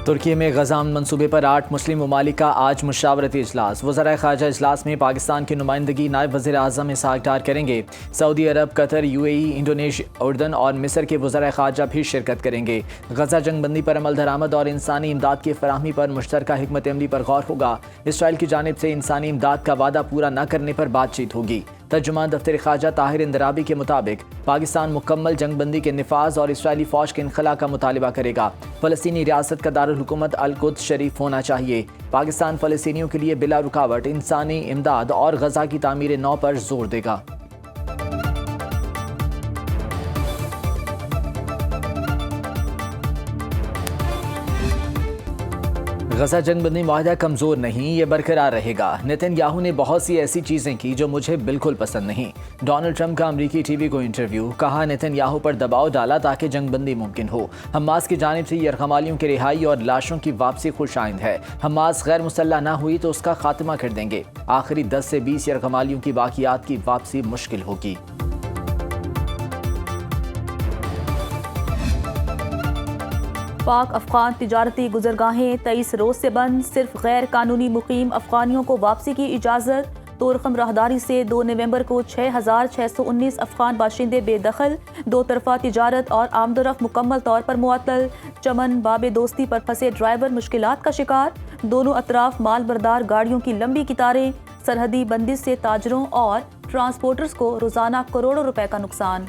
तुर्की में गजा मनसूबे पर 8 मुस्लिम ममालिक का आज मुशावरती इजलास। वज़राए ख़ारजा इजलास में पाकिस्तान की नुमाइंदगी नायब वज़ीर आज़म इसहाक डार करेंगे। सऊदी अरब, कतर, UAE, इंडोनेशिया, उर्दन और मिस्र के वज़राए ख़ारजा भी शिरकत करेंगे। गजा जंगबंदी पर अमल दरामद और इंसानी इमदाद की फराहमी पर मुश्तरका हिकमत अमली पर गौर होगा। इसराइल की जानिब से इंसानी इमदाद का वादा पूरा न करने पर बातचीत होगी। तर्जुमान दफ्तर ख़ारजा ताहिर इंदराबी के मुताबिक पाकिस्तान मुकम्मल जंगबंदी के निफाज और इसराइली फ़ौज के इनखला का मुतालबा करेगा। फ़लस्तीनी रियासत का दारुल हुकूमत अल-कुद्स शरीफ होना चाहिए। पाकिस्तान फ़लस्तीनियों के लिए बिला रुकावट इंसानी इमदाद और गजा की तामीर नौ पर जोर देगा। गजा जंगबंदी मुआहदा कमज़ोर नहीं, ये बरकरार रहेगा। नेतन्याहू ने बहुत सी ऐसी चीज़ें की जो मुझे बिल्कुल पसंद नहीं। डोनाल्ड ट्रंप का अमरीकी टीवी को इंटरव्यू, कहा नेतन्याहू पर दबाव डाला ताकि जंगबंदी मुमकिन हो। हमास की जानिब से यरगमालियों की रिहाई और लाशों की वापसी खुशाइंद है। हमास गैर मुसल्लह ना हुई तो उसका खात्मा कर देंगे। आखिरी 10 से 20 यरगमालियों की बाकियात की वापसी मुश्किल होगी। पाक अफगान तिजारती गुजरगाहें 23 रोज़ से बंद। सिर्फ गैर कानूनी मुकीम अफगानियों को वापसी की इजाज़त। तोरखम राहदारी से 2 नवंबर को 6,619 अफगान बाशिंदे बेदखल। दो तरफा तिजारत और आमदोरफ्त मुकम्मल तौर पर मुअत्तल। चमन बाबे दोस्ती पर फंसे ड्राइवर मुश्किलात का शिकार। दोनों अतराफ माल बरदार गाड़ियों की लंबी कितारें। सरहदी बंदिश से ताजरों और ट्रांसपोर्टर्स को रोज़ाना करोड़ों रुपए का नुकसान।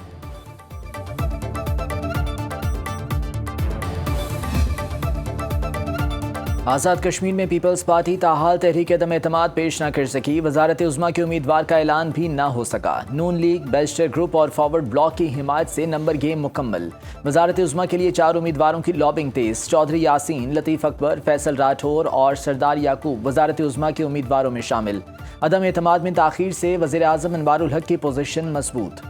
आज़ाद कश्मीर में पीपल्स पार्टी ताहाल तहरीक अदम एतमाद पेश न कर सकी। वजारत उज़्मा के उम्मीदवार का ऐलान भी न हो सका। नून लीग, बेल्स्टर ग्रुप और फॉरवर्ड ब्लॉक की हिमायत से नंबर गेम मुकम्मल। वजारत उज़्मा के लिए 4 उम्मीदवारों की लॉबिंग तेज। चौधरी यासीन, लतीफ़ अकबर, फैसल राठौर और सरदार याकूब वजारत उज़्मा के उम्मीदवारों में शामिल। अदम एतमाद में ताख़ीर से वज़ीर आज़म अनवारुल हक की पोजीशन मजबूत।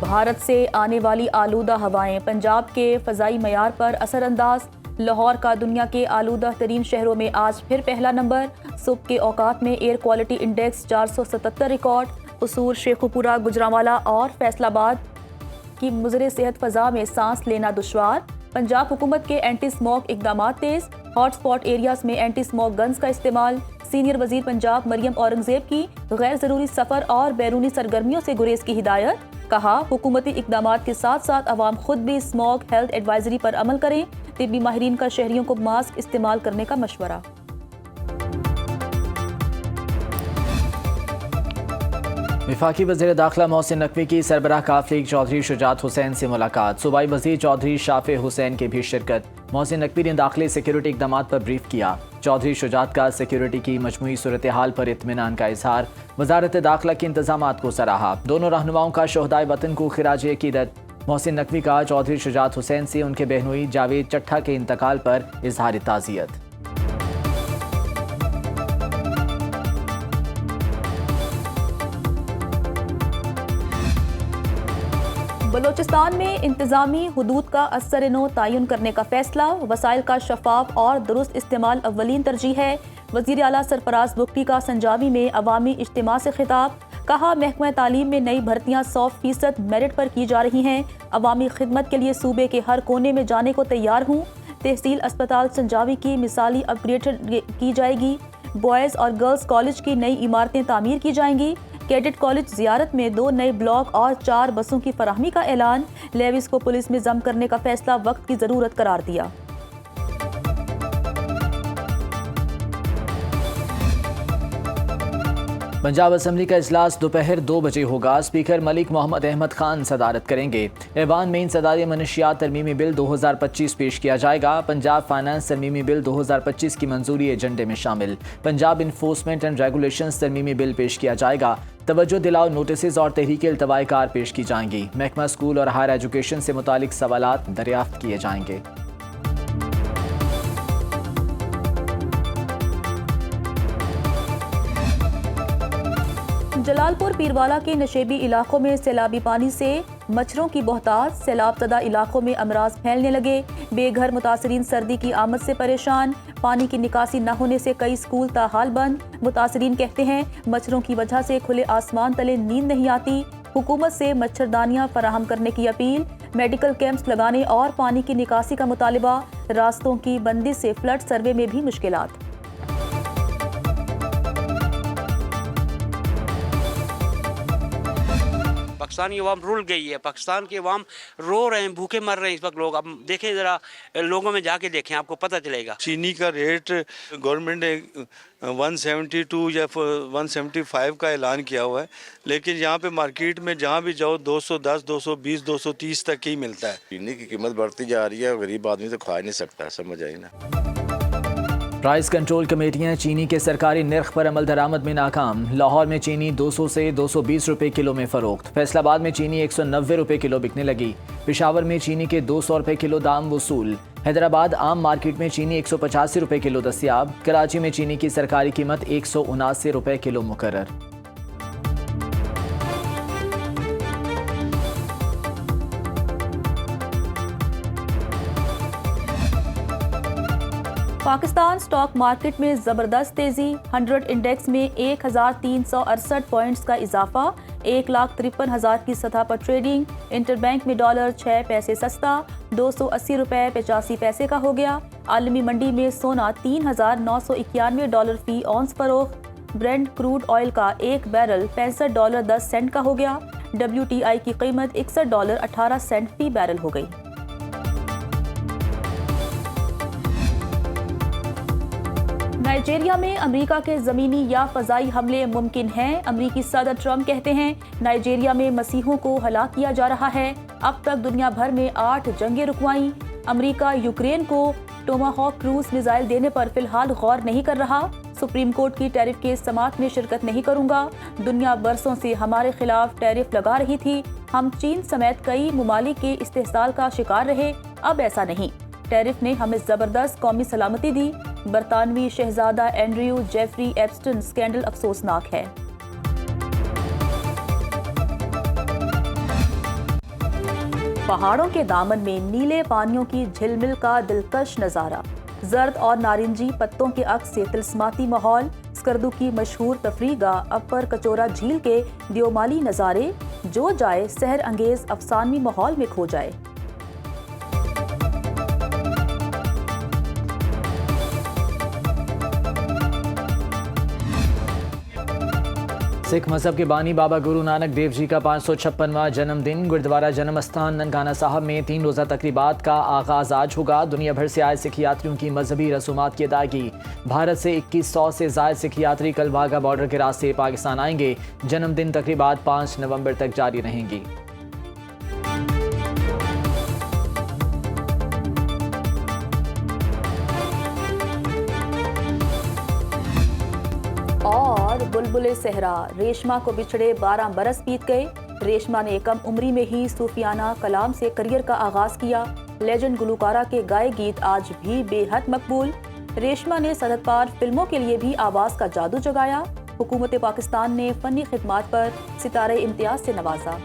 भारत से आने वाली आलूदा हवाएं पंजाब के फ़ज़ाई मयार पर असरअंदाज। लाहौर का दुनिया के आलूदा तरीन शहरों में आज फिर पहला नंबर। सुबह के औकात में एयर क्वालिटी इंडेक्स 477 रिकॉर्ड। कसूर, शेखुपुरा, गुजरांवाला और फैसलाबाद की मुज़रे सेहत फ़ज़ा में सांस लेना दुश्वार। पंजाब हुकूमत के एंटी स्मॉग इकदाम तेज। हॉटस्पॉट एरियाज में एंटी स्मॉग गन्स का इस्तेमाल। सीनियर वजीर पंजाब मरियम औरंगजेब की गैर ज़रूरी सफ़र और बैरूनी सरगर्मियों से गुरेज की हिदायत। कहा, हुकूमती इकदामात के साथ साथ अवाम खुद भी स्मॉग हेल्थ एडवाइजरी पर अमल करें। तिब्बी माहिरीन का शहरियों को मास्क इस्तेमाल करने का मशवरा। वफाकी वज़ीर दाखिला मोहसिन नकवी की सरबराह काफिले चौधरी शुजात हुसैन से मुलाकात। सूबाई वज़ीर चौधरी शाफे हुसैन की भी शिरकत। मोहसिन नकवी ने दाखिले सिक्योरिटी इकदाम पर ब्रीफ किया। चौधरी शुजात का सिक्योरिटी की मजमूई सूरत हाल पर इत्मीनान का इजहार। वजारत दाखिला के इंतजामात को सराहा। दोनों रहनुमाओं का शोहदाए वतन को खिराज अकीदत। मोहसिन नकवी का चौधरी शुजात हुसैन से उनके बहनोई जावेद चट्ठा के इंतकाल पर इजहार ताज़ियत। बलोचिस्तान में इंतजामी हुदूद का असर-ए-नौ तयन करने का फैसला। वसाइल का शफाफ और दुरुस्त इस्तेमाल अव्वलीन तरजीह है। वज़ीर आला सरफराज बुगटी का संजावी में अवामी इज्तिमा से खिताब। कहा, महकमा तालीम में नई भर्तियाँ 100% मेरिट पर की जा रही हैं। अवामी खिदमत के लिए सूबे के हर कोने में जाने को तैयार हूँ। तहसील अस्पताल संजावी की मिसाली अपग्रेड की जाएगी। बॉयज़ और गर्ल्स कॉलेज की नई इमारतें तामीर की जाएंगी। कैडेट कॉलेज जियारत में 2 नए ब्लॉक और 4 बसों की फराहमी का ऐलान। लेविस को पुलिस में जम करने का फैसला वक्त की ज़रूरत करार दिया। पंजाब असम्बली का इजलास दोपहर 2 बजे होगा। स्पीकर मलिक मोहम्मद अहमद खान सदारत करेंगे। ऐवान में इंसदाद मनशियात तरमीमी बिल 2025 पेश किया जाएगा। पंजाब फाइनेंस तरमीमी बिल 2025 की मंजूरी एजेंडे में शामिल। पंजाब इन्फोर्समेंट एंड रेगुलेशंस तरमीमी बिल पेश किया जाएगा। तवज्जो दिलाओ नोटिस और तहरीक इल्तवाए कार पेश की जाएंगी। महकमा स्कूल और हायर एजुकेशन से मुतालिक सवालात दरियाफ्त किए जाएंगे। जलालपुर पीरवाला के नशेबी इलाकों में सैलाबी पानी से मच्छरों की बहुतायत, सैलाबज़दा इलाकों में अमराज फैलने लगे। बेघर मुतासरीन सर्दी की आमद से परेशान। पानी की निकासी न होने से कई स्कूल ताहाल बंद। मुतासरीन कहते हैं मच्छरों की वजह से खुले आसमान तले नींद नहीं आती। हुकूमत से मच्छरदानियां फराहम करने की अपील। मेडिकल कैंप्स लगाने और पानी की निकासी का मुतालिबा। रास्तों की बंदी से फ्लड सर्वे में भी मुश्किलात। पाकिस्तान की अवाम रुल गई है। पाकिस्तान की अवाम रो रहे हैं, भूखे मर रहे हैं इस वक्त लोग। अब देखें ज़रा, लोगों में जाके देखें, आपको पता चलेगा। चीनी का रेट गवर्नमेंट ने 172 या 175 का ऐलान किया हुआ है, लेकिन यहाँ पे मार्केट में जहाँ भी जाओ 210, 220, 230 तक ही मिलता है। चीनी की कीमत बढ़ती जा रही है, गरीब आदमी तो खा नहीं सकता, समझ आई ना। प्राइस कंट्रोल कमेटियां चीनी के सरकारी निर्ख पर अमल दरामद में नाकाम। लाहौर में चीनी 200 से 220 रुपए किलो में फरोख्त। फैसलाबाद में चीनी 190 रुपए किलो बिकने लगी। पेशावर में चीनी के 200 रुपए किलो दाम वसूल। हैदराबाद आम मार्केट में चीनी 185 रुपए किलो दस्तियाब। कराची में चीनी की सरकारी कीमत 179 रुपए किलो मुकर्रर। पाकिस्तान स्टॉक मार्केट में ज़बरदस्त तेज़ी। 100 इंडेक्स में 1368 पॉइंट्स का इजाफा। 1,53,000 की सतह पर ट्रेडिंग। इंटरबैंक में डॉलर 6 पैसे सस्ता 280 रुपए 85 पैसे का हो गया। आलमी मंडी में सोना 3,991 डॉलर फी औंस फरोख्त। ब्रेंट क्रूड ऑयल का एक बैरल $65.10 का हो गया। WTI की कीमत $61.18 फी बैरल हो गई। नाइजीरिया में अमेरिका के ज़मीनी या फ़ज़ाई हमले मुमकिन हैं। अमेरिकी सदर ट्रंप कहते हैं नाइजीरिया में मसीहों को हलाक किया जा रहा है। अब तक दुनिया भर में 8 जंगें रुकवाईं। अमेरिका यूक्रेन को टोमाहॉक क्रूज मिसाइल देने पर फिलहाल गौर नहीं कर रहा। सुप्रीम कोर्ट की टैरिफ के समात में शिरकत नहीं करूंगा। दुनिया बरसों से हमारे खिलाफ टैरिफ लगा रही थी। हम चीन समेत कई ममालिक के इस्तेहसाल का शिकार रहे। अब ऐसा नहीं। टैरिफ ने हमें जबरदस्त कौमी सलामती दी। बरतानवी शहजादा एंड्रयू जेफरी एप्स्टन स्कैंडल अफसोसनाक है। पहाड़ों के दामन में नीले पानियों की झिलमिल का दिलकश नज़ारा। जर्द और नारंगी पत्तों के अक्स से तिलस्माती माहौल। स्कर्दू की मशहूर तफरीगाह अपर कचोरा झील के दियोमाली नज़ारे। जो जाए सहर अंगेज अफसानवी माहौल में खो जाए। सिख मजहब के बानी बाबा गुरु नानक देव जी का 556वां जन्मदिन। गुरुद्वारा जन्म स्थान ननकाना साहब में 3 रोज़ा तकरीबात का आगाज आज होगा। दुनिया भर से आए सिख यात्रियों की मजहबी रसूमात की अदायगी। भारत से 2100 से ज़ायद सिख यात्री कल वाघा बॉर्डर के रास्ते पाकिस्तान आएंगे। जन्मदिन तकरीबात 5 नवंबर तक जारी रहेंगी। और बुलबुले सहरा रेशमा को बिछड़े 12 बरस बीत गए। रेशमा ने कम उम्री में ही सूफियाना कलाम से करियर का आगाज किया। लेजेंड गुलकारा के गाए गीत आज भी बेहद मकबूल। रेशमा ने सनत पार फिल्मों के लिए भी आवाज का जादू जगाया। हुकूमत पाकिस्तान ने फनी खिदमात पर सितारे इम्तियाज से नवाजा।